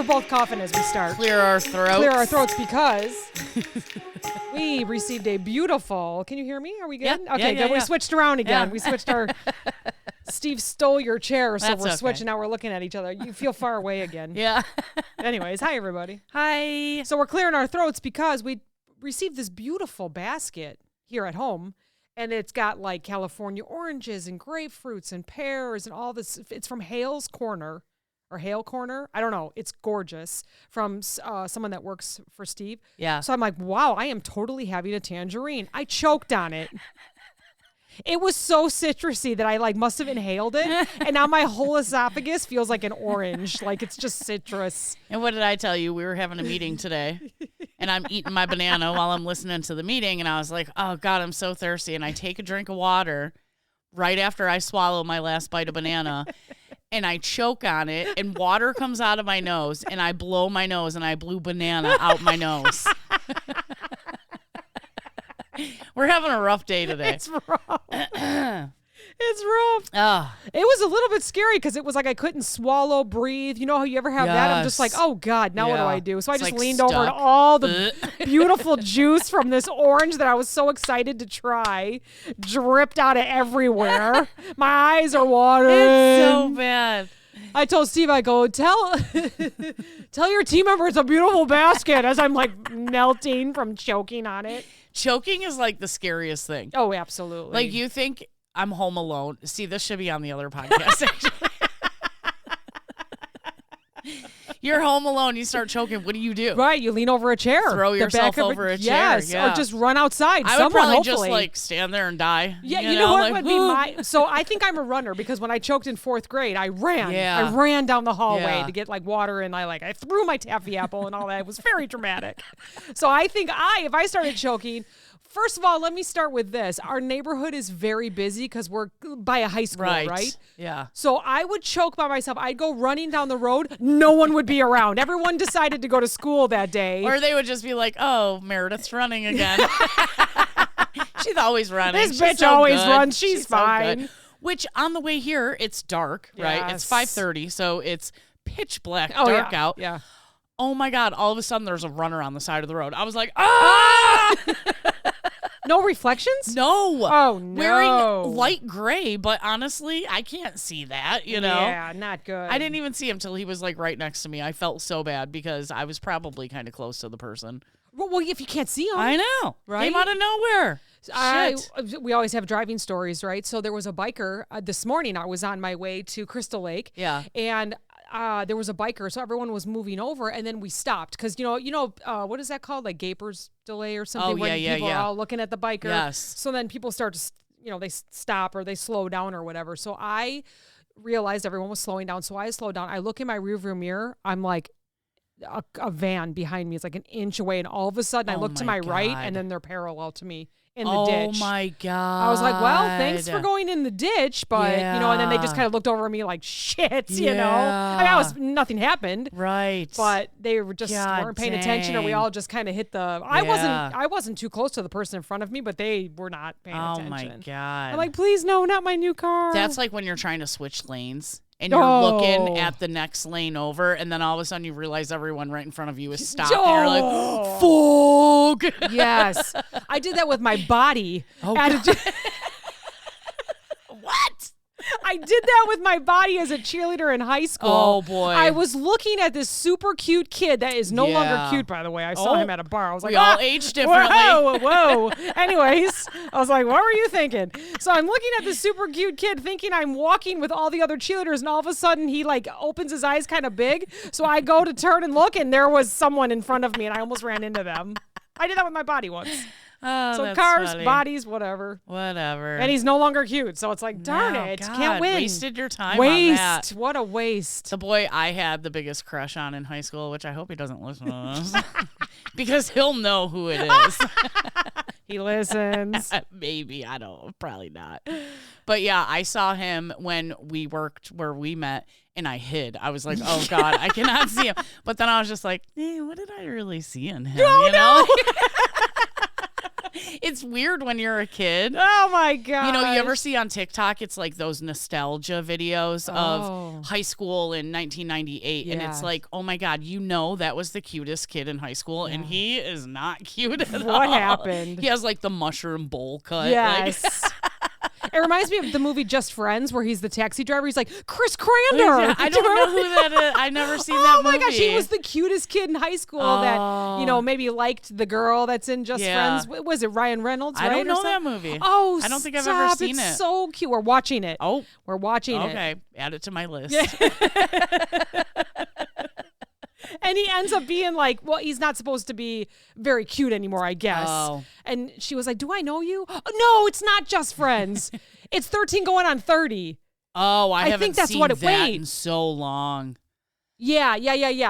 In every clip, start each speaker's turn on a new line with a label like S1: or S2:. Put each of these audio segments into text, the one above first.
S1: we're both coughing as we start.
S2: Clear our throats.
S1: Clear our throats because we received a beautiful. Can you hear me? Are we good?
S2: Yeah,
S1: Okay,
S2: yeah,
S1: good. We
S2: yeah.
S1: switched around again.
S2: Yeah.
S1: We switched our. Steve stole your chair, so
S2: That's
S1: we're
S2: okay.
S1: switching. Now we're looking at each other. You feel far away again.
S2: Yeah.
S1: Anyways, hi everybody.
S2: Hi.
S1: So we're clearing our throats because we received this beautiful basket here at home. And it's got like California oranges and grapefruits and pears and all this. It's from Hale's Corner or Hale Corner. I don't know. It's gorgeous from someone that works for Steve.
S2: Yeah.
S1: So I'm like, wow, I am totally having a tangerine. I choked on it. It was so citrusy that I like must have inhaled it. And now my whole esophagus feels like an orange. Like it's just citrus.
S2: And what did I tell you? We were having a meeting today, and I'm eating my banana while I'm listening to the meeting, and I was like, oh, God, I'm so thirsty. And I take a drink of water right after I swallow my last bite of banana, and I choke on it, and water comes out of my nose, and I blow my nose, and I blew banana out my nose. We're having a rough day today.
S1: It's rough. It's rough.
S2: Oh,
S1: It was a little bit scary because it was like I couldn't swallow, breathe. You know how you ever have that? I'm just like,
S2: Yes.
S1: oh, God, now what do
S2: Yeah.
S1: I do? So I
S2: It's
S1: just
S2: like
S1: leaned over and
S2: stuck.
S1: all the beautiful juice from this orange that I was so excited to try dripped out of everywhere. My eyes are watering.
S2: it's so bad.
S1: I told Steve, I go, tell your team member it's a beautiful basket as I'm like melting from choking on it.
S2: Choking is like the scariest thing.
S1: Oh, absolutely.
S2: Like you think I'm home alone. See, this should be on the other podcast, actually. You're home alone. You start choking. What do you do?
S1: Right, you lean over a chair.
S2: Throw
S1: the
S2: yourself
S1: back of
S2: over a chair,
S1: Yes,
S2: yeah.
S1: or just run outside.
S2: I would
S1: Someone,
S2: probably
S1: hopefully.
S2: just like stand there and die.
S1: Yeah, you know what
S2: like,
S1: would be my... So I think I'm a runner because when I choked in 4th grade, I ran.
S2: Yeah.
S1: I ran down the hallway
S2: Yeah.
S1: to get like water and I threw my taffy apple and all that. It was very dramatic. So I think if I started choking... First of all, let me start with this. Our neighborhood is very busy because we're by a high school, right?
S2: Yeah.
S1: So I would choke by myself. I'd go running down the road. No one would be around. Everyone decided to go to school that day.
S2: Or they would just be like, oh, Meredith's running again. She's always running.
S1: This
S2: She's
S1: bitch
S2: so
S1: always
S2: good.
S1: runs. She's
S2: so good.
S1: Which
S2: Which on the way here, it's dark, right? It's
S1: Yes.
S2: 5:30, so it's pitch black,
S1: Oh,
S2: dark
S1: yeah.
S2: out.
S1: Yeah.
S2: Oh my God, all of a sudden there's a runner on the side of the road. I was like, ah!
S1: No reflections?
S2: No.
S1: Oh, no.
S2: Wearing light gray, but honestly, I can't see that, you know?
S1: Yeah, not good.
S2: I didn't even see him till he was like right next to me. I felt so bad because I was probably kind of close to the person.
S1: Well, if you can't see them.
S2: I know.
S1: Right?
S2: Came out of nowhere. Shit.
S1: We always have driving stories, right? So there was a biker this morning. I was on my way to Crystal Lake.
S2: Yeah.
S1: And there was a biker, so everyone was moving over, and then we stopped because what is that called? Like Gaper's delay or something.
S2: Oh,
S1: when
S2: yeah,
S1: people
S2: yeah.
S1: are all looking at the biker.
S2: Yes.
S1: So then people start to, they stop or they slow down or whatever. So I realized everyone was slowing down, so I slowed down. I look in my rearview mirror. I'm like, a van behind me is like an inch away, and all of a sudden I
S2: Oh
S1: look to
S2: my
S1: my right,
S2: God.
S1: and then they're parallel to me in the
S2: Oh
S1: ditch.
S2: my God.
S1: I was like, well, thanks for going in the ditch, but and then they just
S2: Yeah.
S1: kind of looked over at me like, shit, you know. I mean, nothing happened,
S2: Right.
S1: but they were just
S2: God
S1: weren't paying attention, or we
S2: dang.
S1: all just kind of hit the.
S2: Yeah.
S1: I wasn't too close to the person in front of me, but they were not paying
S2: Oh
S1: attention.
S2: my God.
S1: I'm like, please, no, not my new car.
S2: That's like when you're trying to switch lanes and you're
S1: Oh.
S2: looking at the next lane over, and then all of a sudden you realize everyone right in front of you is stopped. And you're like, fuck.
S1: Yes, I did that with my body.
S2: Oh,
S1: At a-
S2: What?
S1: I did that with my body as a cheerleader in high school.
S2: Oh, boy.
S1: I was looking at this super cute kid that is no longer
S2: Yeah.
S1: cute, by the way. I saw
S2: Oh.
S1: him at a bar. I was like,
S2: We all age differently.
S1: Whoa. Anyways, I was like, what were you thinking? So I'm looking at this super cute kid thinking I'm walking with all the other cheerleaders, and all of a sudden he like opens his eyes kind of big. So I go to turn and look, and there was someone in front of me, and I almost ran into them. I did that with my body once.
S2: Oh,
S1: So
S2: that's
S1: cars,
S2: funny.
S1: bodies, whatever.
S2: Whatever.
S1: And he's no longer cute. So it's like, darn
S2: No,
S1: it.
S2: God,
S1: Can't win.
S2: Wasted your time on
S1: Waste.
S2: that.
S1: What a waste.
S2: The boy I had the biggest crush on in high school, which I hope he doesn't listen to this, because he'll know who it is.
S1: He listens.
S2: Maybe. I don't know. Probably not. But yeah, I saw him when we worked where we met, and I hid. I was like, oh, God, I cannot see him. But then I was just like, what did I really see in him?
S1: Oh,
S2: you know? It's weird when you're a kid.
S1: Oh my god!
S2: You know, you ever see on TikTok? It's like those nostalgia videos of high school in 1998, and it's like, oh my god, you know that was the cutest kid in high school, and he is not cute at all.
S1: What happened?
S2: He has like the mushroom bowl cut.
S1: Yes. It reminds me of the movie Just Friends, where he's the taxi driver. He's like, Chris Crander.
S2: Yeah, I don't know who that is. I never seen that movie.
S1: Oh my gosh, he was the cutest kid in high school that, you know, maybe liked the girl that's in Just Friends. Was it Ryan Reynolds?
S2: I
S1: right,
S2: don't know that movie.
S1: Oh,
S2: I don't think I've ever seen
S1: it.
S2: It's
S1: It's so cute. We're watching it.
S2: Oh.
S1: We're watching it.
S2: Okay, add it to my list.
S1: Yeah. And he ends up being like, well, he's not supposed to be very cute anymore, I guess.
S2: Oh.
S1: And she was like, do I know you? Oh, no, it's not Just Friends. It's 13 going on 30.
S2: Oh, I haven't
S1: think that's
S2: seen
S1: what it,
S2: that
S1: wait.
S2: in so long.
S1: Yeah.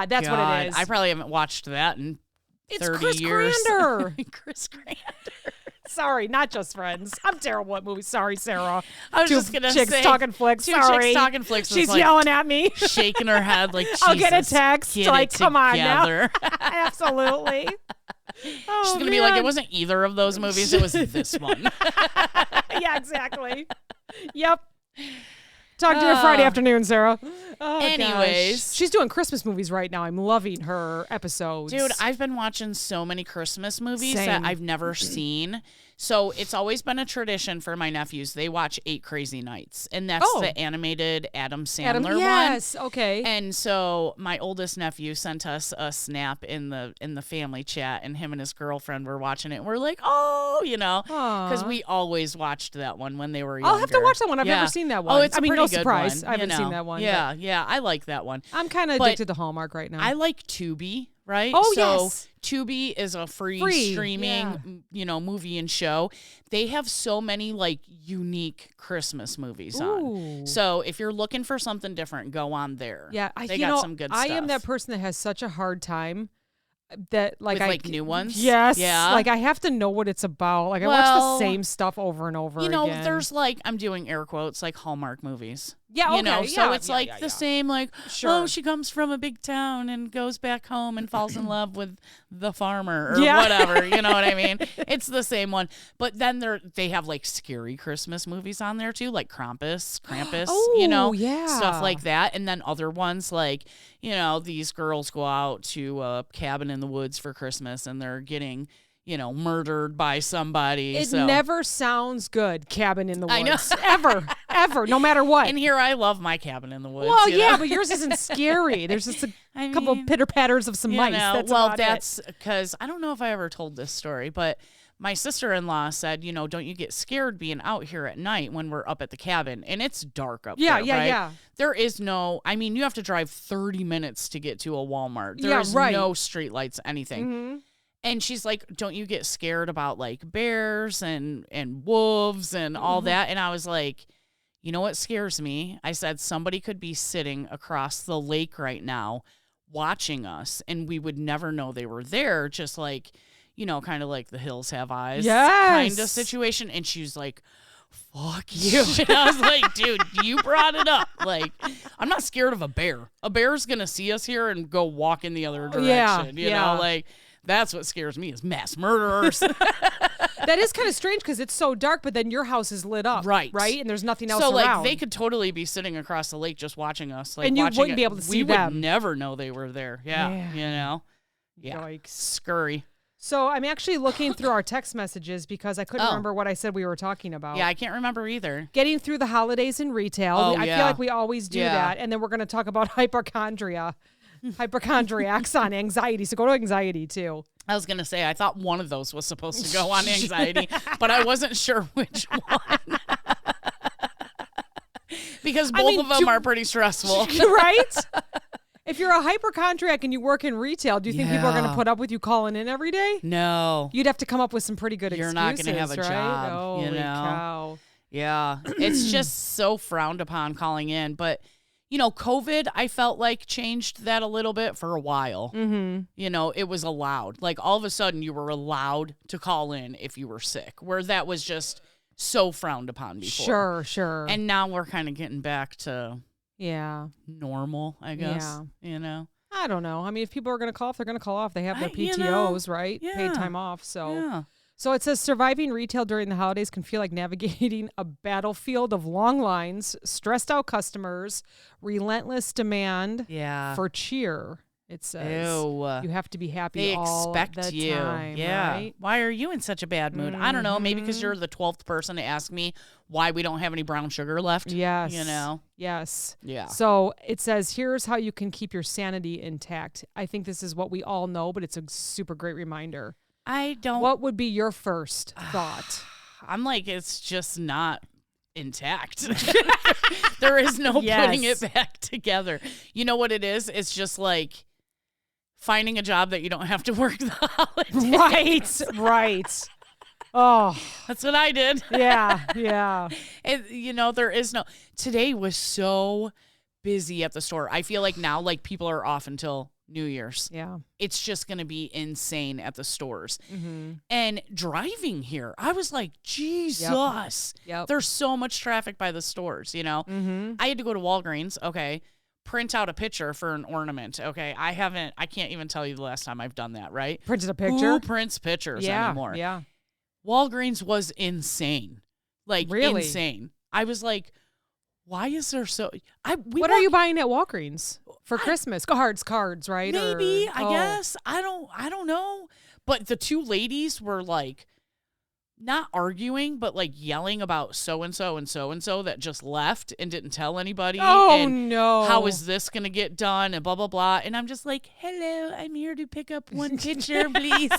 S1: That's
S2: God,
S1: what it is.
S2: I probably haven't watched that in 30
S1: Chris
S2: years.
S1: Crander.
S2: Chris Crander.
S1: Sorry, not Just Friends. I'm terrible at movies. Sorry, Sarah.
S2: I was just going to say.
S1: Chicks talking flicks.
S2: Two
S1: Sorry.
S2: chicks talking flicks.
S1: She's
S2: like
S1: yelling at me.
S2: shaking her head like, Jesus,
S1: I'll get a text.
S2: get
S1: Like,
S2: it
S1: come on now.
S2: together.
S1: Absolutely.
S2: She's going to be like, it wasn't either of those movies. It was this one.
S1: Yeah, exactly. Yep. Talk to you Friday afternoon, Sarah. Oh,
S2: anyways.
S1: gosh. She's doing Christmas movies right now. I'm loving her episodes.
S2: Dude, I've been watching so many Christmas movies
S1: Same.
S2: that I've never seen. So it's always been a tradition for my nephews. They watch 8 Crazy Nights, and that's the animated Adam Sandler one.
S1: Yes, okay.
S2: And so my oldest nephew sent us a snap in the family chat, and him and his girlfriend were watching it. And we're like, oh, you know, because we always watched that one when they were younger.
S1: I'll have to watch that one. I've never seen that one.
S2: Oh, it's a pretty
S1: no
S2: good
S1: surprise.
S2: one,
S1: I haven't
S2: you
S1: seen
S2: know.
S1: that one.
S2: Yeah, I like that one.
S1: I'm kind of addicted to Hallmark right now.
S2: I like Tubi. Right?
S1: Oh,
S2: so
S1: yes.
S2: Tubi is a free streaming, movie and show. They have so many like unique Christmas movies on. So if you're looking for something different, go on there.
S1: Yeah,
S2: they got some good stuff.
S1: I am that person that has such a hard time that
S2: with new ones.
S1: Yes.
S2: Yeah.
S1: Like I have to know what it's about. Like I watch the same stuff over and over again.
S2: There's like, I'm doing air quotes, like Hallmark movies.
S1: Yeah, okay.
S2: You know, so it's the same, like,
S1: sure.
S2: Oh, she comes from a big town and goes back home and falls in love with the farmer or whatever. You know what I mean? It's the same one. But then they have like scary Christmas movies on there too, like Krampus, stuff like that. And then other ones like, these girls go out to a cabin in the woods for Christmas and they're getting murdered by somebody.
S1: It never sounds good, Cabin in the Woods.
S2: I know.
S1: ever, no matter what.
S2: And here I love my Cabin in the Woods.
S1: Well, yeah, but yours isn't scary. There's just a couple pitter-patters of some mice.
S2: That's because I don't know if I ever told this story, but my sister-in-law said, don't you get scared being out here at night when we're up at the cabin, and it's dark up there, right?
S1: Yeah.
S2: There is no, you have to drive 30 minutes to get to a Walmart. There is no streetlights, anything.
S1: Mm-hmm.
S2: And she's like, don't you get scared about like bears and wolves and all that? And I was like, you know what scares me? I said, somebody could be sitting across the lake right now watching us and we would never know they were there. Just like, kind of like The Hills Have Eyes kind of situation. And she was like, fuck you. And I was like, dude, you brought it up. Like, I'm not scared of a bear. A bear's going to see us here and go walk in the other direction. You know, like, that's what scares me is mass murderers.
S1: That is kind of strange because it's so dark, but then your house is lit up. Right? And there's nothing else around. So, like,
S2: they could totally be sitting across the lake just watching us. Like,
S1: and you wouldn't be able to see them.
S2: We would never know they were there. Yeah. Yeah.
S1: Yikes.
S2: Scurry.
S1: So I'm actually looking through our text messages because I couldn't remember what I said we were talking about.
S2: Yeah, I can't remember either.
S1: Getting through the holidays in retail. I feel like we always do that. And then we're going to talk about hypochondriacs on anxiety. So go to anxiety too.
S2: I was going to say, I thought one of those was supposed to go on anxiety, but I wasn't sure which one. Because both of them are pretty stressful.
S1: Right? If you're a hypochondriac and you work in retail, do you think people are going to put up with you calling in every day?
S2: No.
S1: You'd have to come up with some pretty good excuses.
S2: You're not going to have a job.
S1: Holy cow.
S2: Yeah. It's just so frowned upon calling in. But, COVID, I felt like changed that a little bit for a while.
S1: Mm-hmm.
S2: It was allowed. Like all of a sudden you were allowed to call in if you were sick, where that was just so frowned upon before.
S1: Sure.
S2: And now we're kind of getting back to... normal, I guess.
S1: Yeah. I don't know. I mean, if people are going to call off, they're going to call off. They have their PTOs, right?
S2: Yeah.
S1: Paid time off. So So it says surviving retail during the holidays can feel like navigating a battlefield of long lines, stressed out customers, relentless demand
S2: Yeah.
S1: for cheer. It says
S2: Ew.
S1: you have to be happy
S2: They
S1: all
S2: expect
S1: the
S2: you.
S1: time,
S2: Yeah.
S1: right?
S2: Why are you in such a bad mood? I don't know. Maybe because you're the 12th person to ask me why we don't have any brown sugar left.
S1: Yes.
S2: You know?
S1: Yes.
S2: Yeah.
S1: So it says, here's how you can keep your sanity intact. I think this is what we all know, but it's a super great reminder.
S2: I don't.
S1: What would be your first thought?
S2: I'm like, it's just not intact. There is no
S1: Yes.
S2: putting it back together. You know what it is? It's just like finding a job that you don't have to work the holidays.
S1: Right. Oh,
S2: That's what I did.
S1: yeah.
S2: There is no. Today was so busy at the store. I feel like now, like, people are off until New Year's.
S1: Yeah.
S2: It's just going to be insane at the stores.
S1: Mm-hmm.
S2: And driving here, I was like, Jesus.
S1: Yep.
S2: There's so much traffic by the stores, you know?
S1: Mm-hmm.
S2: I had to go to Walgreens, okay, print out a picture for an ornament, okay? I can't even tell you the last time I've done that, right?
S1: Printed a picture?
S2: Who prints pictures anymore?
S1: Yeah.
S2: Walgreens was insane. Like,
S1: Really?
S2: insane. I was like, why is there so...
S1: What are you buying at Walgreens for Christmas? Cards, right?
S2: Maybe,
S1: Or,
S2: I guess. I don't know. But the two ladies were like, not arguing, but like yelling about so-and-so and so-and-so that just left and didn't tell anybody.
S1: Oh,
S2: and
S1: no.
S2: how is this going to get done and blah, blah, blah. And I'm just like, hello, I'm here to pick up one picture, please.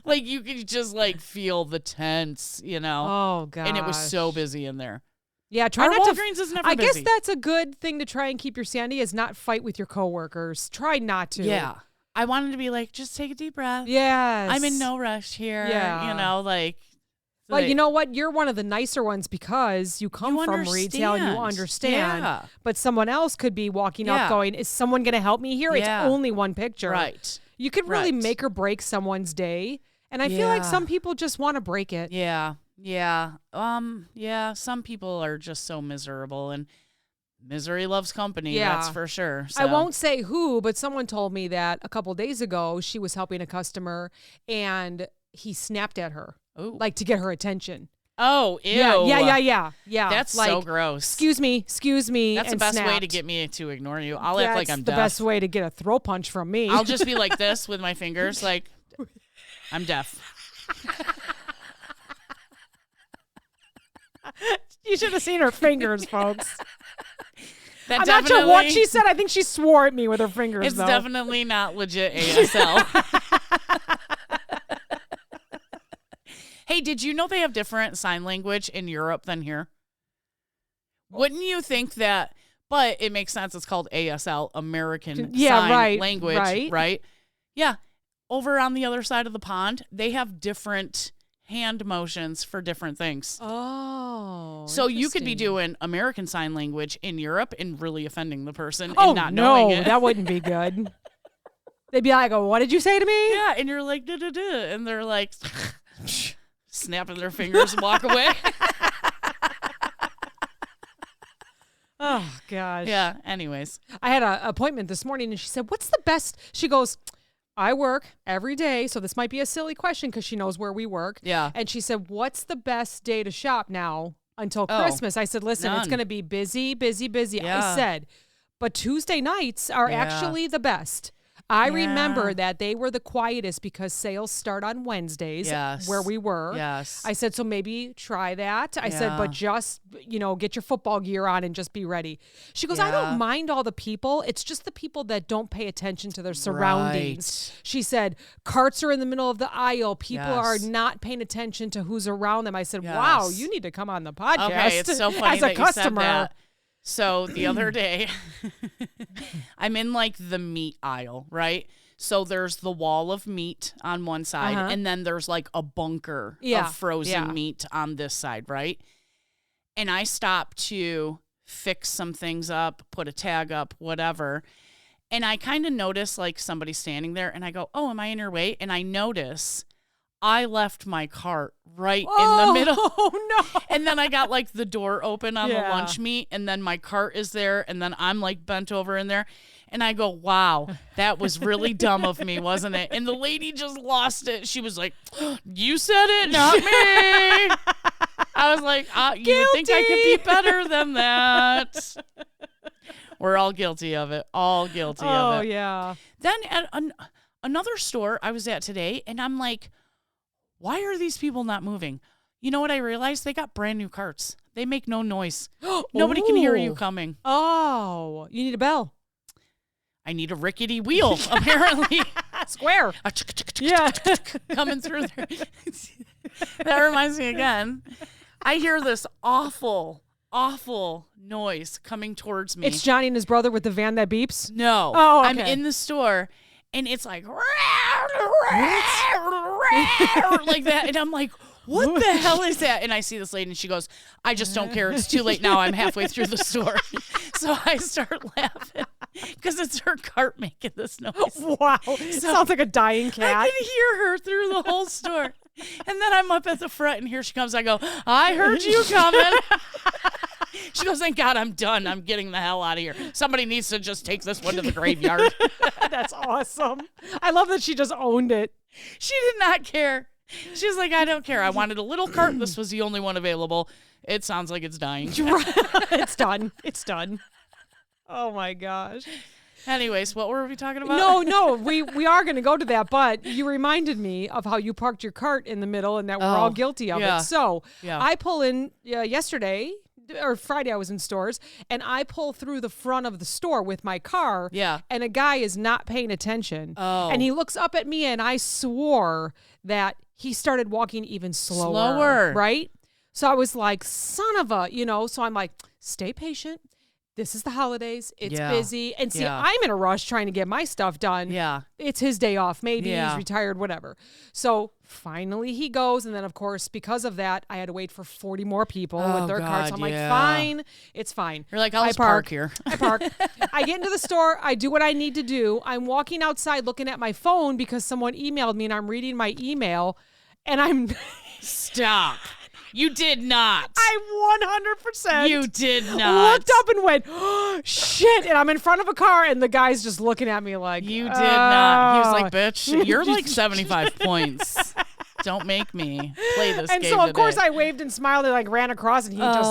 S2: Like, you could just like feel the tense, you know?
S1: Oh, God.
S2: And it was so busy in there.
S1: Yeah, try
S2: Our
S1: not to.
S2: Walgreens is never
S1: I
S2: busy.
S1: guess that's a good thing to try and keep your sanity is not fight with your coworkers. Try not to.
S2: Yeah. I wanted to be like, just take a deep breath.
S1: Yes.
S2: I'm in no rush here.
S1: Yeah.
S2: You know, like.
S1: But you know what? You're one of the nicer ones because you come from retail and you understand.
S2: Yeah.
S1: But someone else could be walking
S2: Yeah.
S1: up going, is someone going to help me here?
S2: Yeah.
S1: It's only one picture.
S2: Right.
S1: You could really
S2: Right.
S1: make or break someone's day. And I feel like
S2: Yeah.
S1: some people just want to break it.
S2: Yeah. Yeah. Some people are just so miserable, and misery loves company.
S1: Yeah.
S2: That's for sure.
S1: I
S2: So.
S1: won't say who, but someone told me that a couple days ago she was helping a customer and he snapped at her,
S2: Ooh.
S1: like to get her attention.
S2: Oh, ew.
S1: Yeah.
S2: That's
S1: like,
S2: so gross.
S1: Excuse me.
S2: That's the
S1: and
S2: best way to
S1: snapped.
S2: get me to ignore you. I'll act like I'm
S1: the
S2: deaf.
S1: best way to get a throw punch from me.
S2: I'll just be like this with my fingers, like, I'm deaf.
S1: You should have seen her fingers, folks.
S2: That
S1: I'm not sure what she said. I think she swore at me with her fingers,
S2: It's
S1: though.
S2: definitely not legit ASL. Hey, did you know they have different sign language in Europe than here? Wouldn't you think that? But it makes sense. It's called ASL, American Sign Language, right? Yeah. Over on the other side of the pond, they have different hand motions for different things.
S1: Oh.
S2: So you could be
S1: interesting.
S2: doing American Sign Language in Europe and really offending the person
S1: Oh,
S2: and not knowing
S1: no,
S2: it.
S1: that wouldn't be good. They'd be like, oh, what did you say to me?
S2: Yeah, and you're like, duh, duh, duh, and they're like, snapping their fingers and walk away.
S1: Oh, gosh.
S2: Yeah, anyways.
S1: I had an appointment this morning and she said, what's the best? She goes, I work every day. So this might be a silly question because she knows where we work.
S2: Yeah.
S1: And she said, what's the best day to shop now until
S2: Oh,
S1: Christmas? I said, listen, it's
S2: none.
S1: going to be busy.
S2: Yeah.
S1: I said, but Tuesday nights are
S2: Yeah.
S1: actually the best. I
S2: Yeah.
S1: remember that they were the quietest because sales start on Wednesdays
S2: Yes.
S1: where we were.
S2: Yes.
S1: I said, so maybe try that. I said,
S2: Yeah.
S1: but just, get your football gear on and just be ready. She goes, I
S2: Yeah.
S1: don't mind all the people. It's just the people that don't pay attention to their surroundings.
S2: Right.
S1: She said, carts are in the middle of the aisle. People are
S2: Yes.
S1: not paying attention to who's around them. I said, wow,
S2: Yes.
S1: you need to come on the podcast.
S2: Okay, it's so funny
S1: as a
S2: that
S1: customer.
S2: you said that. So the other day, I'm in like the meat aisle, right? So there's the wall of meat on one side,
S1: Uh-huh.
S2: and then there's like a bunker
S1: Yeah,
S2: of frozen
S1: yeah.
S2: meat on this side, right? And I stop to fix some things up, put a tag up, whatever. And I kind of notice like somebody standing there, and I go, oh, am I in your way? And I notice I left my cart right in
S1: Oh,
S2: the middle.
S1: Oh, no.
S2: And then I got like the door open on the
S1: Yeah.
S2: lunch meat, and then my cart is there, and then I'm like bent over in there. And I go, wow, that was really dumb of me, wasn't it? And the lady just lost it. She was like, you said it, not me. I was like, you would think I could be better than that. We're all guilty of it. All guilty of it.
S1: Oh, yeah.
S2: Then at another store I was at today, and I'm like, why are these people not moving? You know what I realized? They got brand new carts. They make no noise. Nobody can hear you coming.
S1: Oh, you need a bell.
S2: I need a rickety wheel, apparently.
S1: Square. Yeah.
S2: Coming through there. That reminds me again. I hear this awful, awful noise coming towards me.
S1: It's Johnny and his brother with the van that beeps.
S2: No.
S1: Oh, okay.
S2: I'm in the store, and it's like, like that. And I'm like, what the hell is that? And I see this lady, and she goes, I just don't care. It's too late now. I'm halfway through the store. So I start laughing because it's her cart making this noise.
S1: Wow. Sounds like a dying cat.
S2: I can hear her through the whole store. And then I'm up at the front, and here she comes. I go, I heard you coming. She goes, thank God I'm done. I'm getting the hell out of here. Somebody needs to just take this one to the graveyard.
S1: That's awesome. I love that she just owned it.
S2: She did not care. She's like, I don't care. I wanted a little cart. This was the only one available. It sounds like it's dying.
S1: It's done. It's done. Oh, my gosh.
S2: Anyways, what were we talking about?
S1: No, we are going to go to that, but you reminded me of how you parked your cart in the middle and that we're all guilty of it. So I pull in yesterday or Friday, I was in stores, and I pull through the front of the store with my car, and a guy is not paying attention. And he looks up at me, and I swore that he started walking even slower. Right? So I was like, son of a, so I'm like, stay patient. This is the holidays. It's busy. And see, I'm in a rush trying to get my stuff done.
S2: Yeah.
S1: It's his day off. Maybe he's retired, whatever. So finally he goes. And then, of course, because of that, I had to wait for 40 more people with their carts. I'm like, fine. It's fine.
S2: You're like, I'll just park here.
S1: I park. I get into the store. I do what I need to do. I'm walking outside looking at my phone because someone emailed me and I'm reading my email. And I'm...
S2: Stop. You did not.
S1: I 100%.
S2: You did not.
S1: Looked up and went, oh, shit. And I'm in front of a car and the guy's just looking at me like,
S2: you did not. He was like, bitch, you're like 75 points. Don't make me play this game.
S1: And so, of
S2: today.
S1: course, I waved and smiled and like ran across and he just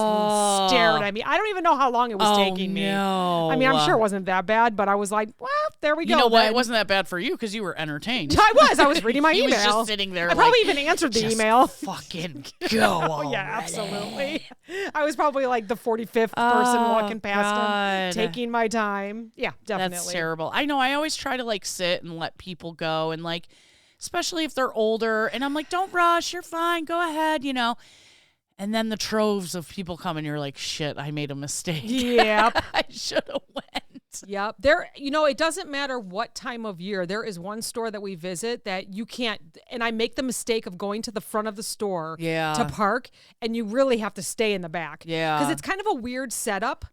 S1: stared at me. I don't even know how long it was taking me.
S2: No.
S1: I mean, I'm sure it wasn't that bad, but I was like, well, there we go.
S2: You know what? It wasn't that bad for you because you were entertained.
S1: I was reading my email.
S2: He was just sitting there.
S1: I probably even answered the email.
S2: Fucking go.
S1: Oh, yeah, absolutely. I was probably like the 45th person walking past him, taking my time. Yeah, definitely.
S2: That's terrible. I know. I always try to like sit and let people go and like, especially if they're older. And I'm like, don't rush. You're fine. Go ahead, And then the troves of people come and you're like, shit, I made a mistake.
S1: Yep.
S2: I should have went.
S1: Yep. There, it doesn't matter what time of year. There is one store that we visit that you can't, and I make the mistake of going to the front of the store to park, and you really have to stay in the back.
S2: Yeah.
S1: Because it's kind of a weird setup.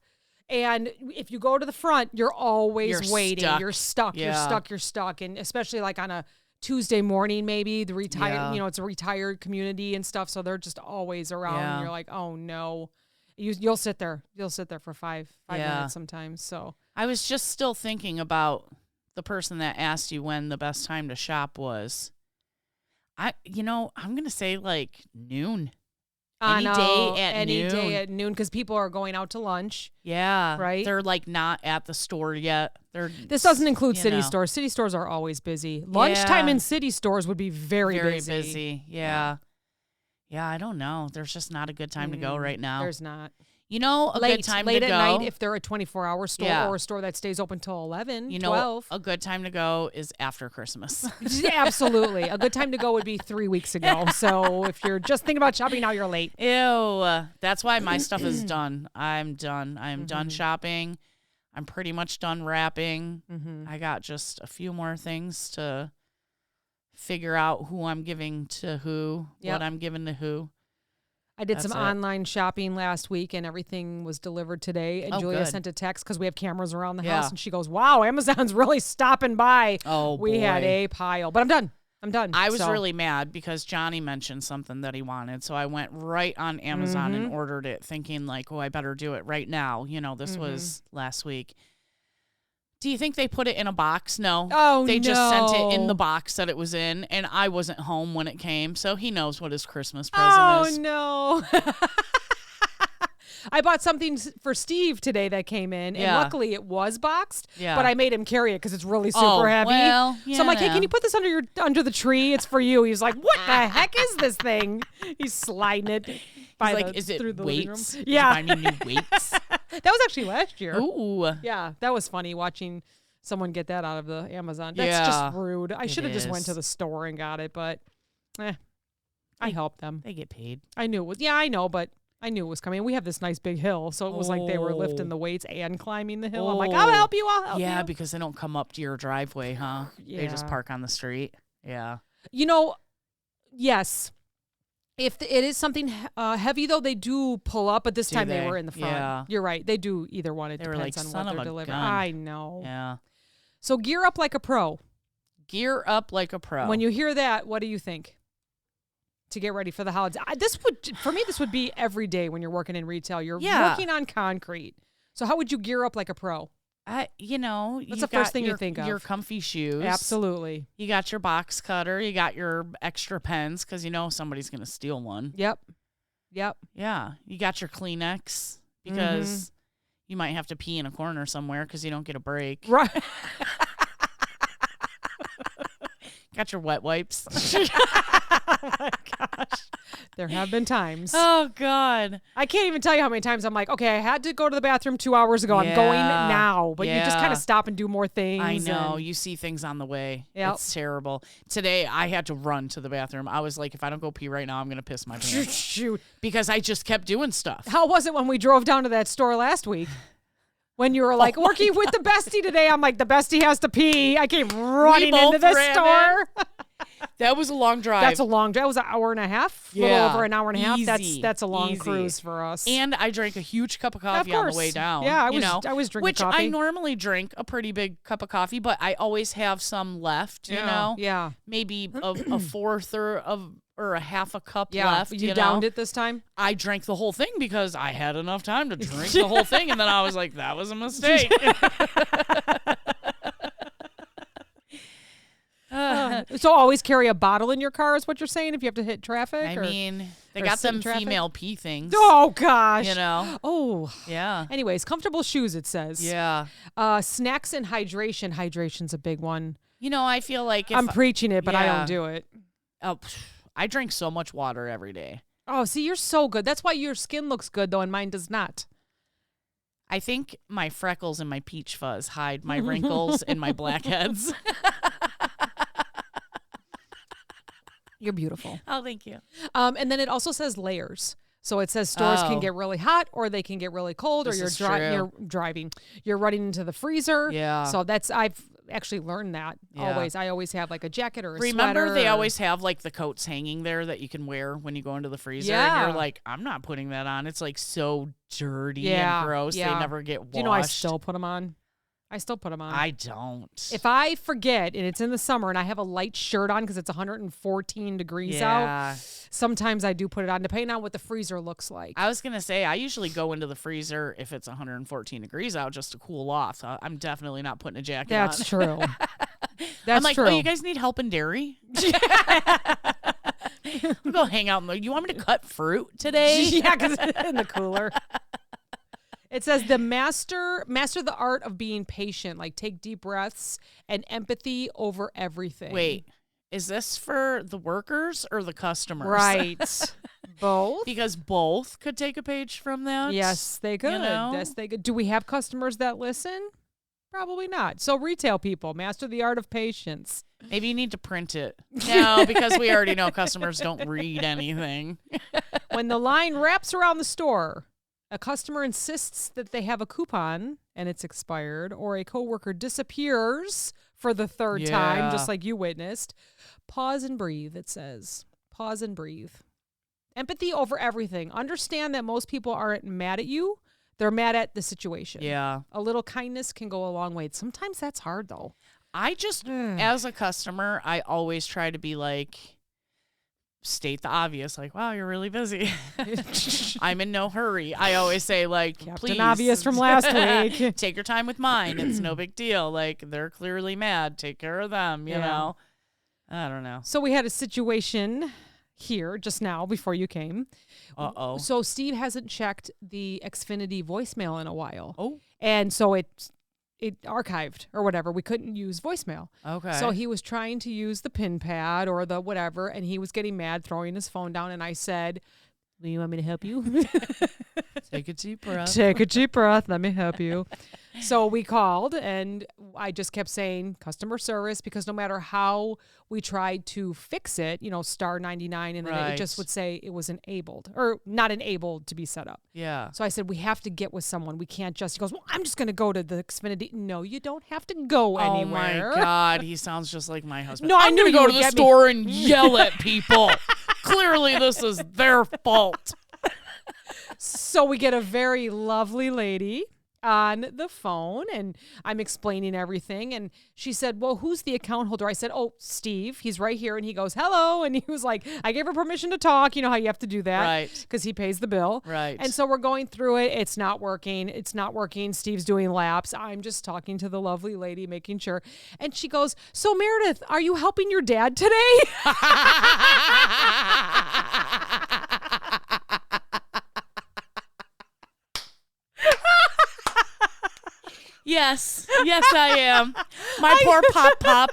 S1: And if you go to the front, you're always waiting.
S2: Stuck.
S1: You're stuck.
S2: Yeah.
S1: You're stuck. And especially like on a Tuesday morning, maybe the retired, it's a retired community and stuff. So they're just always around and you're like, oh no, you'll sit there. You'll sit there for five minutes sometimes. So
S2: I was just still thinking about the person that asked you when the best time to shop was. I'm going to say like noon. Any day at noon because people are going out to lunch.
S1: Yeah. Right?
S2: They're like not at the store yet.
S1: This doesn't include city stores. City stores are always busy. Lunchtime in city stores would be very busy.
S2: Yeah. Yeah, I don't know. There's just not a good time to go right now.
S1: There's not.
S2: Good time
S1: late
S2: to go.
S1: at night if they're a 24-hour store or a store that stays open till 11, 12.
S2: A good time to go is after Christmas.
S1: Yeah, absolutely. A good time to go would be 3 weeks ago. So if you're just thinking about shopping now, you're late.
S2: Ew. That's why my stuff is done. I'm done. I am done shopping. I'm pretty much done wrapping. I got just a few more things to figure out who I'm giving to who, what I'm giving to who.
S1: I did some online shopping last week and everything was delivered today. And Julia sent a text because we have cameras around the house and she goes, wow, Amazon's really stopping by.
S2: Oh,
S1: we had a pile, but I'm done. I'm done.
S2: I was really mad because Johnny mentioned something that he wanted. So I went right on Amazon and ordered it thinking like, oh, I better do it right now. You know, this was last week. Do you think they put it in a box? No.
S1: Oh,
S2: They just sent it in the box that it was in, and I wasn't home when it came, so he knows what his Christmas present is.
S1: Oh, no. I bought something for Steve today that came in, and luckily it was boxed, but I made him carry it because it's really super heavy.
S2: Well,
S1: so I'm like, hey, can you put this under the tree? It's for you. He's like, what the heck is this thing? He's sliding it.
S2: He's like, is it
S1: through the
S2: weights?
S1: Yeah.
S2: I need new weights.
S1: That was actually last year.
S2: Ooh.
S1: Yeah, that was funny watching someone get that out of the Amazon. That's just rude. I should have just went to the store and got it, but I helped them.
S2: They get paid.
S1: I knew it was. Yeah, I know, but I knew it was coming. We have this nice big hill, so it was like they were lifting the weights and climbing the hill. I'm like, I'll help you. I'll help you.
S2: Yeah, because they don't come up to your driveway, huh?
S1: Yeah.
S2: They just park on the street. Yeah.
S1: You know, yes. If it is something heavy, though, they do pull up, but this time they were in the front.
S2: Yeah.
S1: You're right. They do either one. It
S2: They were
S1: depends
S2: like,
S1: on
S2: "Son
S1: what
S2: of
S1: they're
S2: a
S1: delivering.
S2: gun."
S1: I know.
S2: Yeah.
S1: So gear up like a pro.
S2: Gear up like a pro.
S1: When you hear that, what do you think? To get ready for the holidays. For me, this would be every day when you're working in retail. You're working on concrete. So how would you gear up like a pro?
S2: What's
S1: the first thing you think of?
S2: Your comfy shoes.
S1: Absolutely.
S2: You got your box cutter. You got your extra pens because you know somebody's going to steal one.
S1: Yep.
S2: Yeah. You got your Kleenex because you might have to pee in a corner somewhere because you don't get a break.
S1: Right.
S2: Got your wet wipes.
S1: Oh my gosh. There have been times.
S2: Oh, God.
S1: I can't even tell you how many times I'm like, okay, I had to go to the bathroom 2 hours ago. I'm going now. But you just kind of stop and do more things.
S2: I know. You see things on the way.
S1: Yep.
S2: It's terrible. Today, I had to run to the bathroom. I was like, if I don't go pee right now, I'm going to piss my pants.
S1: Shoot.
S2: Because I just kept doing stuff.
S1: How was it when we drove down to that store last week? When you were like, working with the bestie today, I'm like, the bestie has to pee. I came running into the store.
S2: That was a long drive.
S1: That's a long drive. It was an hour and a half. A little over an hour and a half.
S2: Easy.
S1: That's a long cruise for us.
S2: And I drank a huge cup of coffee on the way down.
S1: Yeah, I was drinking coffee.
S2: Which I normally drink a pretty big cup of coffee, but I always have some left, you know?
S1: Yeah.
S2: Maybe a fourth or a half a cup left.
S1: You downed it this time?
S2: I drank the whole thing because I had enough time to drink the whole thing. And then I was like, that was a mistake.
S1: So always carry a bottle in your car is what you're saying if you have to hit traffic?
S2: I mean, they got them female pee things.
S1: Oh, gosh.
S2: You know?
S1: Oh.
S2: Yeah.
S1: Anyways, comfortable shoes, it says.
S2: Yeah.
S1: Snacks and hydration. Hydration's a big one.
S2: You know, I feel like
S1: I'm preaching it, but I don't do it.
S2: Oh, I drink so much water every day.
S1: Oh, see, you're so good. That's why your skin looks good, though, and mine does not.
S2: I think my freckles and my peach fuzz hide my wrinkles and my blackheads.
S1: You're beautiful.
S2: Oh, thank you.
S1: And then it also says layers. So it says stores can get really hot or they can get really cold, or you're driving. You're running into the freezer.
S2: Yeah.
S1: So I've actually learned that always. I always have like a jacket or a sweater.
S2: Remember, they always have like the coats hanging there that you can wear when you go into the freezer.
S1: Yeah.
S2: And you're like, I'm not putting that on. It's like so dirty and gross.
S1: Yeah.
S2: They never get washed.
S1: Do you know I still put them on? I still put them on.
S2: I don't.
S1: If I forget and it's in the summer and I have a light shirt on because it's 114 degrees out, sometimes I do put it on depending on what the freezer looks like.
S2: I was going to say, I usually go into the freezer if it's 114 degrees out just to cool off. So I'm definitely not putting a jacket on.
S1: That's true.
S2: I'm like, oh, you guys need help in dairy? We'll go hang out. You want me to cut fruit today?
S1: Yeah, because it's in the cooler. It says master the art of being patient, like take deep breaths and empathy over everything.
S2: Wait, is this for the workers or the customers?
S1: Right. Both?
S2: Because both could take a page from that.
S1: Yes, they could.
S2: You know?
S1: Yes, they could. Do we have customers that listen? Probably not. So retail people, master the art of patience.
S2: Maybe you need to print it. No, because we already know customers don't read anything.
S1: When the line wraps around the store, a customer insists that they have a coupon and it's expired, or a coworker disappears for the third time, just like you witnessed. Pause and breathe, it says. Pause and breathe. Empathy over everything. Understand that most people aren't mad at you. They're mad at the situation.
S2: Yeah.
S1: A little kindness can go a long way. Sometimes that's hard, though.
S2: I just, as a customer, I always try to be like, state the obvious, like, wow, you're really busy. I'm in no hurry. I always say, like,
S1: Captain
S2: please.
S1: Obvious from last week.
S2: Take your time with mine. It's no big deal. Like, they're clearly mad. Take care of them, you know? I don't know.
S1: So we had a situation here just now before you came.
S2: Uh-oh.
S1: So Steve hasn't checked the Xfinity voicemail in a while.
S2: Oh.
S1: And so it archived or whatever. We couldn't use voicemail.
S2: Okay.
S1: So he was trying to use the pin pad or the whatever, and he was getting mad, throwing his phone down. And I said, "Do you want me to help you?"
S2: Take a deep breath.
S1: Take a deep breath. Let me help you. So we called, and I just kept saying customer service, because no matter how we tried to fix it, star 99, and then it just would say it was enabled or not enabled to be set up.
S2: Yeah.
S1: So I said, we have to get with someone. We can't just, he goes, well, I'm just going to go to the Xfinity. No, you don't have to go anywhere.
S2: Oh my God. He sounds just like my husband.
S1: No, I
S2: I'm
S1: knew
S2: going to
S1: you
S2: go
S1: would
S2: to the
S1: get me.
S2: store and yell at people. Clearly, this is their fault.
S1: So we get a very lovely lady on the phone, and I'm explaining everything, and she said, well, who's the account holder? I said, oh, Steve, he's right here. And he goes, hello. And he was like, I gave her permission to talk. You know how you have to do that,
S2: Right?
S1: Because he pays the bill,
S2: Right?
S1: And so we're going through it. It's not working. Steve's doing laps. I'm just talking to the lovely lady, making sure. And she goes, so Meredith, are you helping your dad today?
S2: Yes, I am. My poor Pop.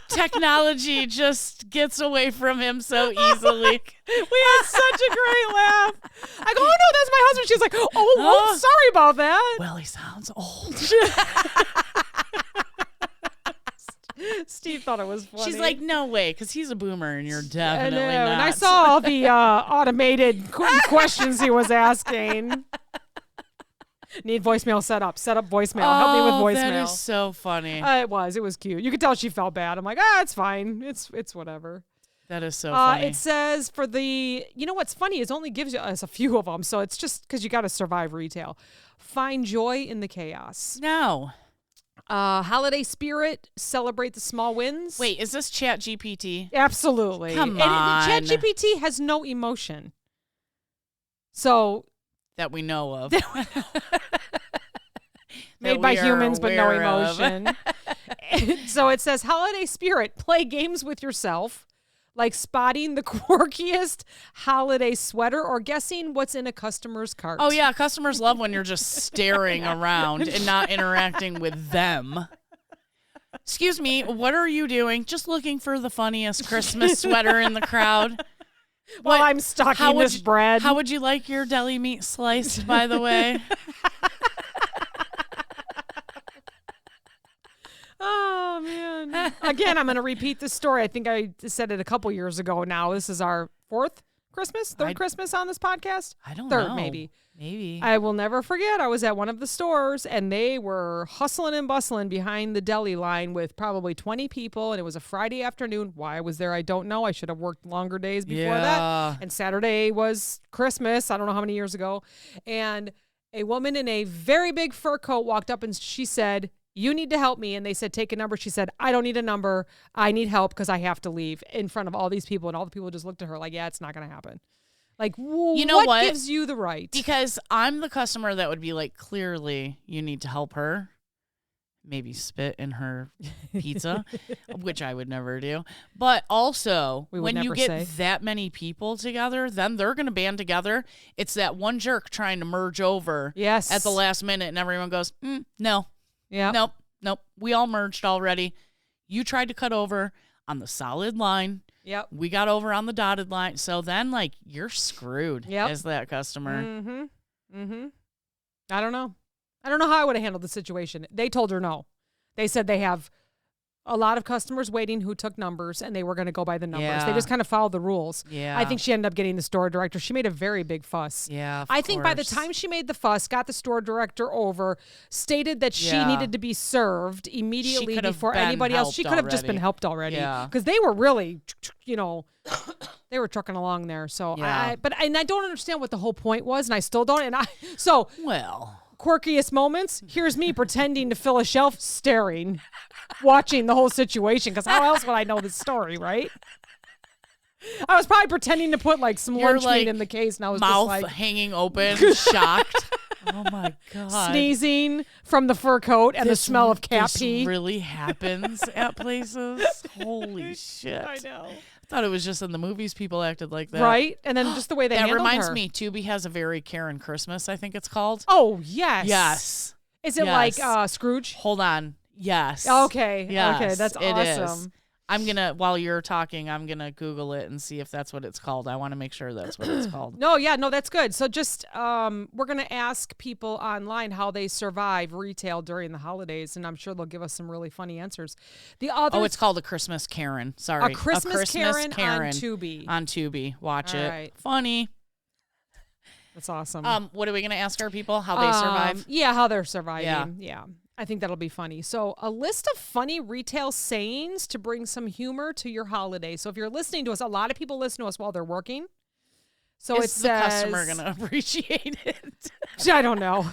S2: Technology just gets away from him so easily.
S1: We had such a great laugh. I go, oh no, that's my husband. She's like, oh, sorry about that.
S2: Well, he sounds old.
S1: Steve thought it was funny.
S2: She's like, no way, because he's a boomer and you're definitely not.
S1: And I saw all the automated questions he was asking. Need voicemail set up. Set up voicemail. Help me with voicemail.
S2: That is so funny.
S1: It was cute. You could tell she felt bad. I'm like, it's fine. It's whatever.
S2: That is so funny.
S1: It says for the, what's funny is only gives us a few of them. So it's just because you got to survive retail. Find joy in the chaos.
S2: No.
S1: Holiday spirit, celebrate the small wins.
S2: Wait, is this Chat GPT?
S1: Absolutely.
S2: Come
S1: and
S2: on.
S1: Chat GPT has no emotion. So.
S2: That we know of.
S1: Made by humans, but no emotion. So it says, holiday spirit, play games with yourself, like spotting the quirkiest holiday sweater or guessing what's in a customer's cart.
S2: Oh, yeah. Customers love when you're just staring around and not interacting with them. Excuse me, what are you doing? Just looking for the funniest Christmas sweater in the crowd.
S1: While I'm stocking this bread.
S2: How would you like your deli meat sliced, by the way?
S1: Oh, man. Again, I'm going to repeat this story. I think I said it a couple years ago now. This is our third Christmas on this podcast?
S2: I don't know.
S1: Third, maybe.
S2: Maybe.
S1: I will never forget. I was at one of the stores, and they were hustling and bustling behind the deli line with probably 20 people, and it was a Friday afternoon. Why I was there, I don't know. I should have worked longer days before that. And Saturday was Christmas. I don't know how many years ago. And a woman in a very big fur coat walked up, and she said, you need to help me. And they said, take a number. She said, I don't need a number. I need help because I have to leave, in front of all these people. And all the people just looked at her like, yeah, it's not going to happen. Like,
S2: you know what
S1: gives you the right?
S2: Because I'm the customer that would be like, clearly you need to help her. Maybe spit in her pizza, which I would never do. But also, when you get that many people together, then they're going to band together. It's that one jerk trying to merge over at the last minute, and everyone goes, no.
S1: Yeah.
S2: Nope. We all merged already. You tried to cut over on the solid line.
S1: Yep.
S2: We got over on the dotted line. So then, like, you're screwed as that customer.
S1: I don't know. I don't know how I would have handled the situation. They told her no. They said they have a lot of customers waiting who took numbers, and they were going to go by the numbers.
S2: Yeah.
S1: They just kind of followed the rules.
S2: Yeah.
S1: I think she ended up getting the store director. She made a very big fuss.
S2: Yeah,
S1: I think by the time she made the fuss, got the store director over, stated that she needed to be served immediately before anybody else. She could have just been helped already.
S2: Yeah.
S1: Because they were really, they were trucking along there. So I don't understand what the whole point was, and I still don't. And quirkiest moments? Here's me pretending to fill a shelf, staring, watching the whole situation. Because how else would I know this story, right? I was probably pretending to put like some lunch meat in the case, and I was
S2: mouth
S1: just like
S2: hanging open, shocked. Oh my God.
S1: Sneezing from the fur coat and the smell of cat pee.
S2: This really happens at places. Holy shit.
S1: I know.
S2: I thought it was just in the movies people acted like that.
S1: Right? And then just the way they handled her.
S2: That reminds me, Tubi has a very Karen Christmas, I think it's called.
S1: Oh, yes.
S2: Yes.
S1: Is it like Scrooge?
S2: Hold on. Yes.
S1: Okay.
S2: Yes,
S1: Okay, that's
S2: it
S1: awesome.
S2: is. I'm going to, while you're talking, I'm going to Google it and see if that's what it's called. I want to make sure that's what it's called.
S1: No, that's good. So just, we're going to ask people online how they survive retail during the holidays, and I'm sure they'll give us some really funny answers.
S2: It's called A Christmas Karen. Sorry.
S1: A Christmas Karen on Tubi.
S2: On Tubi. Watch it.
S1: Right.
S2: Funny.
S1: That's awesome.
S2: What are we going to ask our people? How they survive?
S1: Yeah, how they're surviving. Yeah. I think that'll be funny. So a list of funny retail sayings to bring some humor to your holiday. So if you're listening to us, a lot of people listen to us while they're working. So
S2: Is the customer going to appreciate it?
S1: I don't know.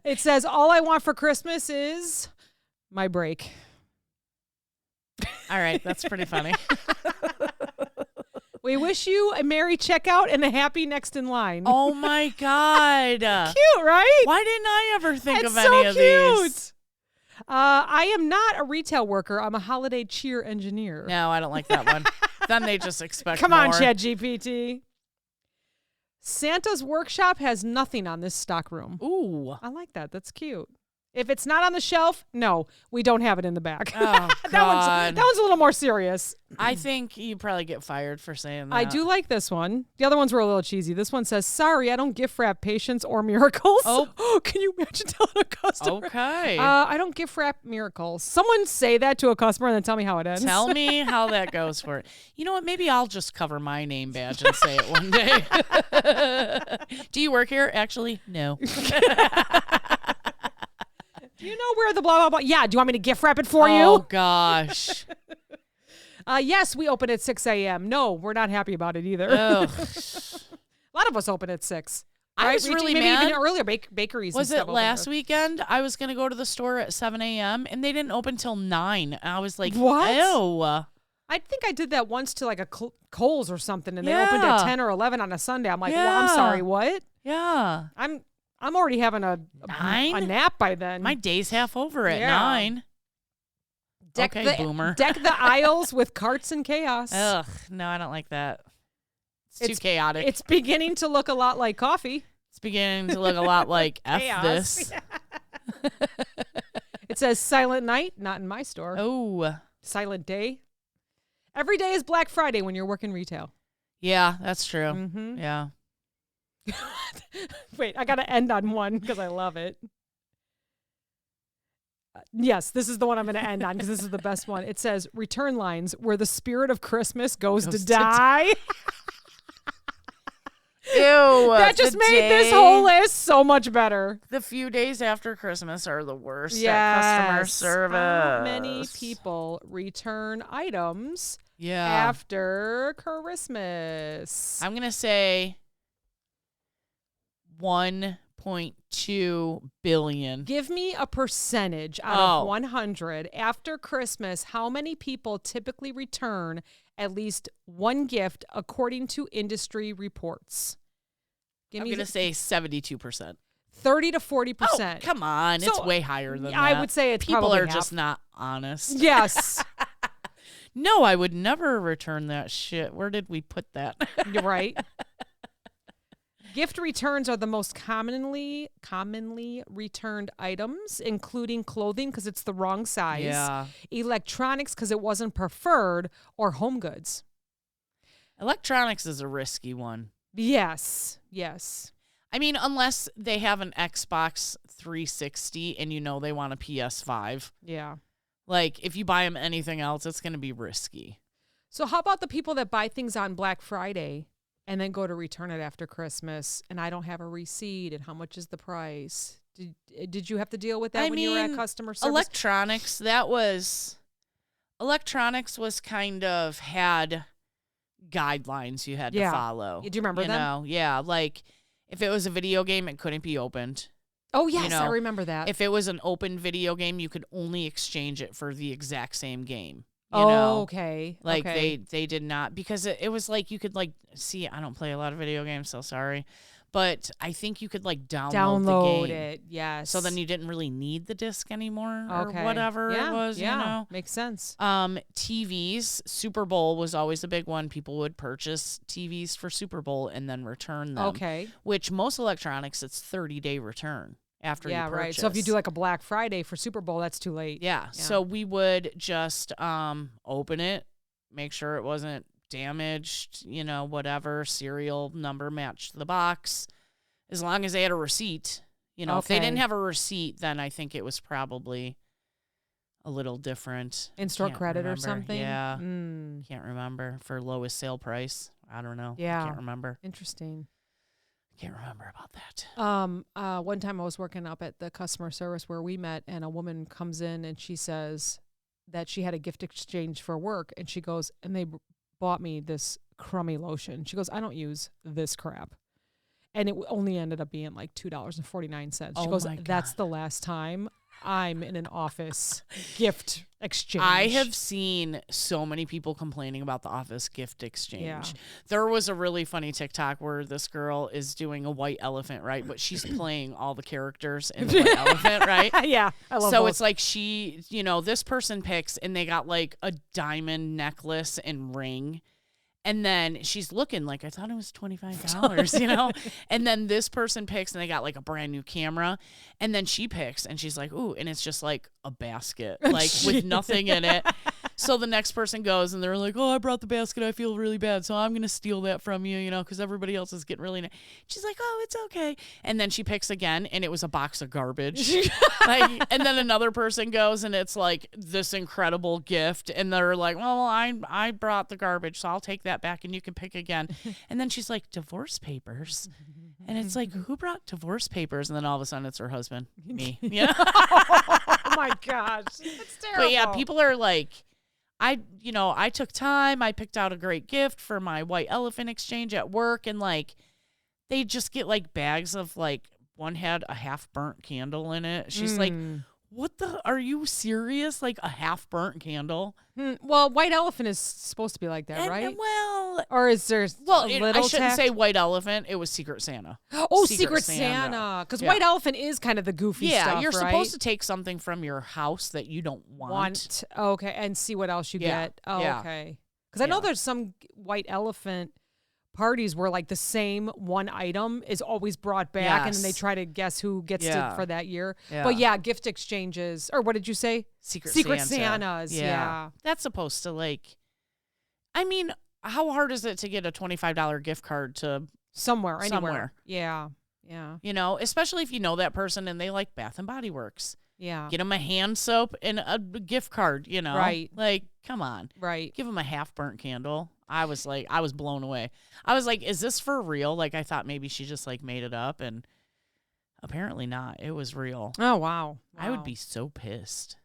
S1: It says, all I want for Christmas is my break.
S2: All right. That's pretty funny.
S1: We wish you a merry checkout and a happy next in line.
S2: Oh, my God.
S1: Cute, right?
S2: Why didn't I ever think
S1: That's
S2: of any of these?
S1: I am not a retail worker. I'm a holiday cheer engineer.
S2: No, I don't like that one. Then they just expect
S1: Come
S2: more.
S1: on, ChatGPT. Santa's workshop has nothing on this stock room.
S2: Ooh.
S1: I like that. That's cute. If it's not on the shelf, no, we don't have it in the back.
S2: Oh,
S1: that one's a little more serious.
S2: I think you probably get fired for saying that.
S1: I do like this one. The other ones were a little cheesy. This one says, sorry, I don't gift wrap patience or miracles. Oh, can you imagine telling a customer?
S2: Okay.
S1: I don't gift wrap miracles. Someone say that to a customer and then tell me how it ends.
S2: Tell me how that goes for it. You know what? Maybe I'll just cover my name badge and say it one day. Do you work here? Actually, no.
S1: Do you know where the blah, blah, blah? Yeah. Do you want me to gift wrap it for you?
S2: Oh, gosh.
S1: Yes, we open at 6 a.m. No, we're not happy about it either.
S2: Ugh.
S1: A lot of us open at 6.
S2: I was really
S1: maybe
S2: mad.
S1: even earlier, bakeries
S2: Was
S1: and
S2: it
S1: stuff
S2: last weekend? I was going to go to the store at 7 a.m. and they didn't open till 9. And I was like,
S1: what?
S2: Ew.
S1: I think I did that once to like a Kohl's or something, and they opened at 10 or 11 on a Sunday. I'm like, well, I'm sorry, what?
S2: Yeah.
S1: I'm already having a nap by then.
S2: My day's half over at 9. Boomer.
S1: Deck the aisles with carts and chaos.
S2: Ugh, no, I don't like that. It's too chaotic.
S1: It's beginning to look a lot like coffee.
S2: It's beginning to look a lot like F
S1: chaos.
S2: this.
S1: It says silent night, not in my store.
S2: Oh.
S1: Silent day. Every day is Black Friday when you're working retail.
S2: Yeah, that's true.
S1: Mm-hmm.
S2: Yeah.
S1: Wait, I got to end on one because I love it. Yes, this is the one I'm going to end on because this is the best one. It says, return lines where the spirit of Christmas goes to die.
S2: Ew.
S1: That just made this whole list so much better.
S2: The few days after Christmas are the worst
S1: yes.
S2: at customer service.
S1: How many people return items after Christmas?
S2: I'm going to say 1.2 billion.
S1: Give me a percentage out of 100. After Christmas, how many people typically return at least one gift according to industry reports?
S2: I'm going to say 72%.
S1: 30 to 40%.
S2: Oh, come on. It's way higher than that.
S1: I would say it's
S2: people
S1: probably
S2: are
S1: half.
S2: Just not honest.
S1: Yes.
S2: No, I would never return that shit. Where did we put that?
S1: You're right. Gift returns are the most commonly returned items, including clothing because it's the wrong size, electronics because it wasn't preferred, or home goods.
S2: Electronics is a risky one.
S1: Yes.
S2: I mean, unless they have an Xbox 360 and you know they want a PS5.
S1: Yeah.
S2: Like, if you buy them anything else, it's going to be risky.
S1: So how about the people that buy things on Black Friday and then go to return it after Christmas, and I don't have a receipt, and how much is the price? Did you have to deal with that when you were at customer service?
S2: Electronics was kind of had guidelines you had to follow.
S1: Do you remember them?
S2: Yeah, like If it was a video game, it couldn't be opened.
S1: Oh, yes,
S2: You know,
S1: I remember that.
S2: If it was an open video game, you could only exchange it for the exact same game. You
S1: Oh,
S2: know?
S1: okay.
S2: Like
S1: okay.
S2: they did not, because it was like you could like see. I don't play a lot of video games, so sorry, but I think you could like download the game.
S1: it. Yes.
S2: So then you didn't really need the disc anymore
S1: okay.
S2: or whatever
S1: yeah,
S2: it was.
S1: Yeah.
S2: You know,
S1: Makes sense.
S2: TVs. Super Bowl was always a big one. People would purchase TVs for Super Bowl and then return them.
S1: Okay.
S2: Which most electronics, it's 30-day return after you purchase.
S1: Right. So if you do like a Black Friday for Super Bowl, that's too late.
S2: Yeah. So we would just open it, make sure it wasn't damaged, you know, whatever, serial number matched the box. As long as they had a receipt. You know, if they didn't have a receipt, then I think it was probably a little different.
S1: In-store credit or something?
S2: Yeah. Can't remember. For lowest sale price. I don't know.
S1: Yeah.
S2: Can't remember.
S1: Interesting.
S2: Can't remember about that.
S1: One time I was working up at the customer service where we met, and a woman comes in and she says that she had a gift exchange for work, and she goes, and they bought me this crummy lotion. She goes, I don't use this crap. And it only ended up being like $2.49. She goes, that's the last time I'm in an office gift exchange.
S2: I have seen so many people complaining about the office gift exchange.
S1: Yeah.
S2: There was a really funny TikTok where this girl is doing a white elephant, right? But she's playing all the characters in the white elephant, right?
S1: Yeah. I love
S2: So
S1: both.
S2: it's like she, you know, this person picks and they got like a diamond necklace and ring. And then she's looking like, I thought it was $25, you know? And then this person picks and they got like a brand new camera. And then she picks and she's like, ooh, and it's just like a basket, like with nothing in it. So the next person goes and they're like, oh, I brought the basket. I feel really bad. So I'm going to steal that from you, you know, because everybody else is getting really nice. She's like, oh, it's okay. And then she picks again and it was a box of garbage. And then another person goes and it's like this incredible gift. And they're like, well, I brought the garbage, so I'll take that back and you can pick again. And then she's like, divorce papers. And it's like, who brought divorce papers? And then all of a sudden it's her husband, me. Yeah.
S1: Oh my gosh. That's terrible.
S2: But yeah, people are like, I took time. I picked out a great gift for my white elephant exchange at work. And like, they just get like bags of like, one had a half burnt candle in it. She's like, what are you serious? Like a half burnt candle?
S1: Well, white elephant is supposed to be like that, right?
S2: Well,
S1: or is there a little
S2: I shouldn't
S1: tact?
S2: say white elephant. It was Secret Santa.
S1: Oh, Secret Santa. Because white elephant is kind of the goofy stuff,
S2: Yeah, you're
S1: right?
S2: supposed to take something from your house that you don't want.
S1: Okay, and see what else you get. Oh,
S2: Yeah.
S1: okay. Because I know there's some white elephant parties where like the same one item is always brought back, and then they try to guess who gets it for that year.
S2: Yeah.
S1: But yeah, gift exchanges, or what did you say?
S2: Secret
S1: Santas. Yeah.
S2: That's supposed to like, I mean, how hard is it to get a $25 gift card to
S1: somewhere, anywhere?
S2: Somewhere.
S1: Yeah.
S2: You know, especially if you know that person and they like Bath and Body Works.
S1: Yeah.
S2: Get them a hand soap and a gift card, you know?
S1: Right.
S2: Like, come on.
S1: Right.
S2: Give them a half burnt candle. I was blown away. I was like, is this for real? Like, I thought maybe she just like made it up, and apparently not. It was real.
S1: Oh, wow.
S2: I would be so pissed.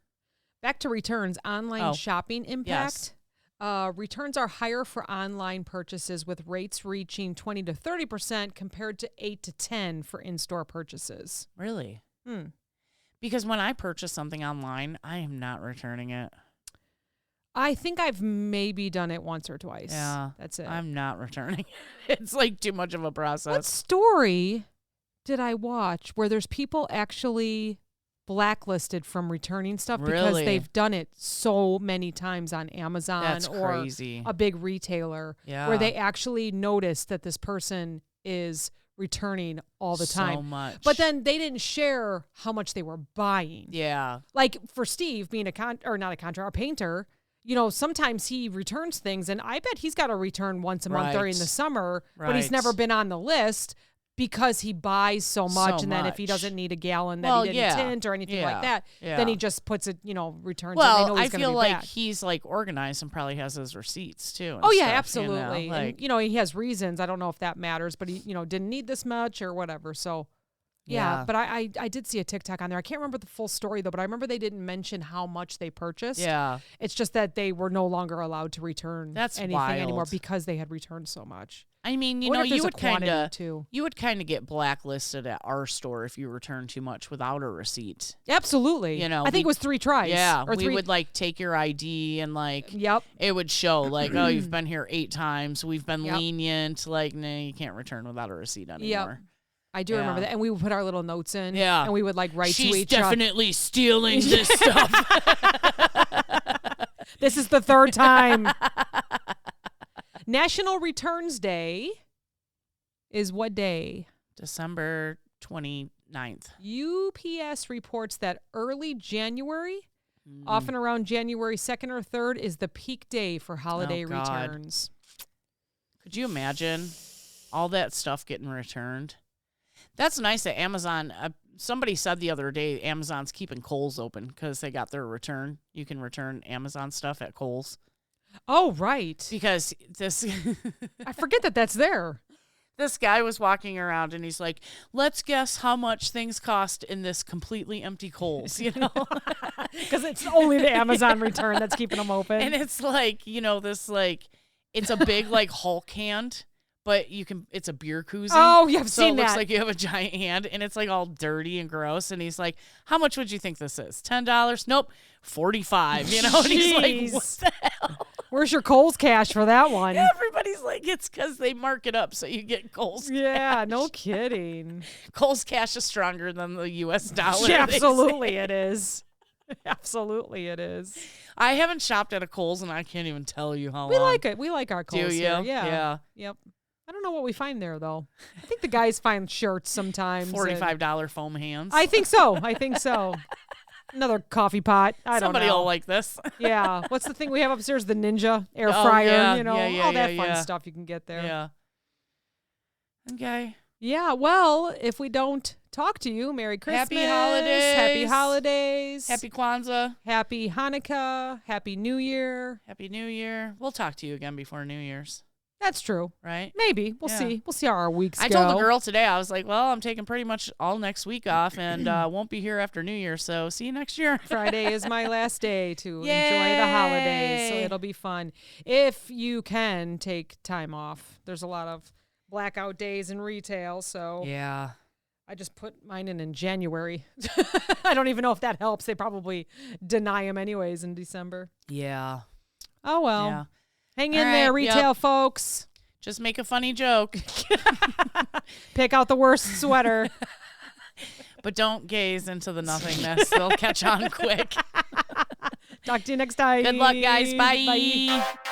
S1: Back to returns, online shopping impact.
S2: Yes.
S1: Returns are higher for online purchases, with rates reaching 20 to 30% compared to 8 to 10 for in-store purchases.
S2: Really? Because when I purchase something online, I am not returning it.
S1: I think I've maybe done it once or twice.
S2: Yeah.
S1: That's it.
S2: I'm not returning it. It's like too much of a process.
S1: What story did I watch where there's people actually blacklisted from returning stuff because
S2: Really?
S1: they've done it so many times on Amazon
S2: That's
S1: or
S2: crazy.
S1: a big retailer where they actually noticed that this person is returning all the time.
S2: So much.
S1: But then they didn't share how much they were buying.
S2: Yeah.
S1: Like for Steve being a painter, you know, sometimes he returns things, and I bet he's got a return once a month during the summer, but he's never been on the list because he buys so much. And then if he doesn't need a gallon that he didn't tint or anything like that, then he just puts it, you know, returns.
S2: Well,
S1: and they know he's
S2: I feel
S1: be
S2: like
S1: back.
S2: he's like organized and probably has his receipts too.
S1: Oh yeah,
S2: stuff,
S1: absolutely.
S2: You know? Like,
S1: and, you know, he has reasons. I don't know if that matters, but he, you know, didn't need this much or whatever. So Yeah, but I did see a TikTok on there. I can't remember the full story though, but I remember they didn't mention how much they purchased.
S2: Yeah.
S1: It's just that they were no longer allowed to return anything anymore
S2: wild.
S1: because they had returned so much.
S2: I mean,
S1: I wonder if
S2: you
S1: there's a
S2: would kind of
S1: too.
S2: you would kind of get blacklisted at our store if you return too much without a receipt.
S1: Absolutely.
S2: You know,
S1: I think it was 3 tries.
S2: Yeah,
S1: or
S2: we
S1: 3.
S2: would like take your ID and like
S1: Yep.
S2: it would show like, oh, you've been here 8 times. We've been
S1: Yep.
S2: lenient. Like, no, you can't return without a receipt anymore.
S1: Yep. I do remember that, and we would put our little notes in.
S2: Yeah,
S1: and we would like write to
S2: She's
S1: each other.
S2: definitely stealing this stuff.
S1: This is the 3rd time. National Returns Day is what day?
S2: December 29th.
S1: UPS reports that early January, often around January 2nd or 3rd, is the peak day for holiday returns.
S2: Could you imagine all that stuff getting returned? That's nice that Amazon, somebody said the other day, Amazon's keeping Kohl's open because they got their return. You can return Amazon stuff at Kohl's.
S1: Oh, right.
S2: Because this...
S1: I forget that that's there.
S2: This guy was walking around and he's like, let's guess how much things cost in this completely empty Kohl's, you know?
S1: Because it's only the Amazon return that's keeping them open.
S2: And it's like, you know, this like, it's a big like Hulk hand, but it's a beer koozie.
S1: Oh, yeah, I've seen
S2: So it looks
S1: that.
S2: like you have a giant hand and it's like all dirty and gross. And he's like, how much would you think this is? $10? Nope. $45, you know? And he's like, what the hell?
S1: Where's your Kohl's cash for that one?
S2: Everybody's like, it's because they mark it up so you get Kohl's cash.
S1: Yeah, no kidding.
S2: Kohl's cash is stronger than the U.S. dollar.
S1: Yeah,
S2: they
S1: absolutely
S2: say.
S1: it is. Absolutely it is.
S2: I haven't shopped at a Kohl's and I can't even tell you how
S1: We
S2: long.
S1: like it. We like our Kohl's
S2: Do you?
S1: here. Yeah.
S2: Yeah.
S1: Yep. I don't know what we find there, though. I think the guys find shirts sometimes. and-
S2: $45 foam hands.
S1: I think so. I think so. Another coffee pot. I don't know.
S2: Somebody will like this.
S1: Yeah. What's the thing we have upstairs? The Ninja air
S2: Oh,
S1: fryer.
S2: yeah,
S1: You know,
S2: yeah,
S1: all that
S2: yeah.
S1: fun stuff you can get there.
S2: Yeah. Okay.
S1: Yeah. Well, if we don't talk to you, Merry Christmas.
S2: Happy holidays.
S1: Happy holidays.
S2: Happy Kwanzaa.
S1: Happy Hanukkah. Happy New Year.
S2: Happy New Year. We'll talk to you again before New Year's,
S1: That's true.
S2: right?
S1: Maybe. We'll
S2: Yeah.
S1: see. We'll see how our weeks
S2: I
S1: go.
S2: told the girl today, I was like, well, I'm taking pretty much all next week off and won't be here after New Year. So see you next year.
S1: Friday is my last day to enjoy the holidays, so
S2: Yay.
S1: it'll be fun. If you can take time off, there's a lot of blackout days in retail, so
S2: Yeah.
S1: I just put mine in January. I don't even know if that helps. They probably deny them anyways in December.
S2: Yeah.
S1: Oh, well.
S2: Yeah.
S1: Hang
S2: All
S1: in there,
S2: right,
S1: retail
S2: yep.
S1: folks.
S2: Just make a funny joke,
S1: Pick out the worst sweater.
S2: but don't gaze into the nothingness. They'll catch on quick.
S1: Talk to you next time.
S2: Good luck, guys. Bye.
S1: Bye.